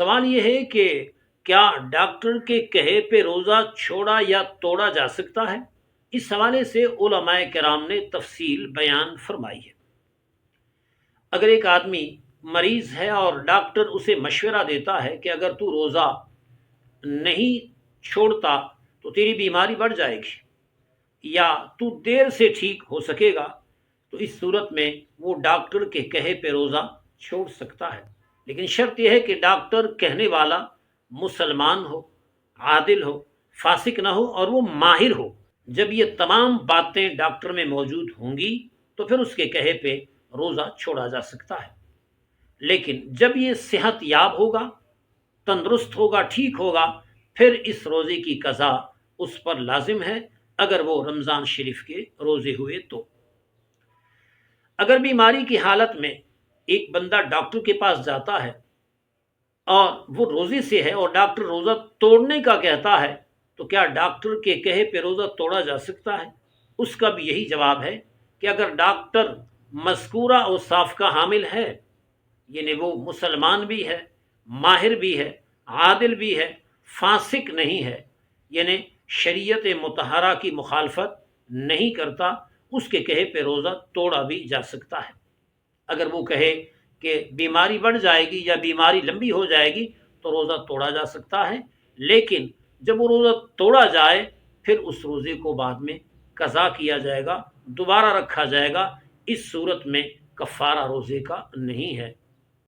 سوال یہ ہے کہ کیا ڈاکٹر کے کہے پہ روزہ چھوڑا یا توڑا جا سکتا ہے؟ اس حوالے سے علماء کرام نے تفصیل بیان فرمائی ہے۔ اگر ایک آدمی مریض ہے اور ڈاکٹر اسے مشورہ دیتا ہے کہ اگر تو روزہ نہیں چھوڑتا تو تیری بیماری بڑھ جائے گی یا تو دیر سے ٹھیک ہو سکے گا، تو اس صورت میں وہ ڈاکٹر کے کہے پہ روزہ چھوڑ سکتا ہے، لیکن شرط یہ ہے کہ ڈاکٹر کہنے والا مسلمان ہو، عادل ہو، فاسق نہ ہو اور وہ ماہر ہو۔ جب یہ تمام باتیں ڈاکٹر میں موجود ہوں گی تو پھر اس کے کہے پہ روزہ چھوڑا جا سکتا ہے۔ لیکن جب یہ صحت یاب ہوگا، تندرست ہوگا، ٹھیک ہوگا، پھر اس روزے کی قضا اس پر لازم ہے اگر وہ رمضان شریف کے روزے ہوئے تو۔ اگر بیماری کی حالت میں ایک بندہ ڈاکٹر کے پاس جاتا ہے اور وہ روزے سے ہے اور ڈاکٹر روزہ توڑنے کا کہتا ہے، تو کیا ڈاکٹر کے کہے پہ روزہ توڑا جا سکتا ہے؟ اس کا بھی یہی جواب ہے کہ اگر ڈاکٹر مذکورہ اوصاف کا حامل ہے، یعنی وہ مسلمان بھی ہے، ماہر بھی ہے، عادل بھی ہے، فاسق نہیں ہے، یعنی شریعت مطہرہ کی مخالفت نہیں کرتا، اس کے کہے پہ روزہ توڑا بھی جا سکتا ہے۔ اگر وہ کہے کہ بیماری بڑھ جائے گی یا بیماری لمبی ہو جائے گی تو روزہ توڑا جا سکتا ہے، لیکن جب وہ روزہ توڑا جائے پھر اس روزے کو بعد میں قضا کیا جائے گا، دوبارہ رکھا جائے گا۔ اس صورت میں کفارہ روزے کا نہیں ہے۔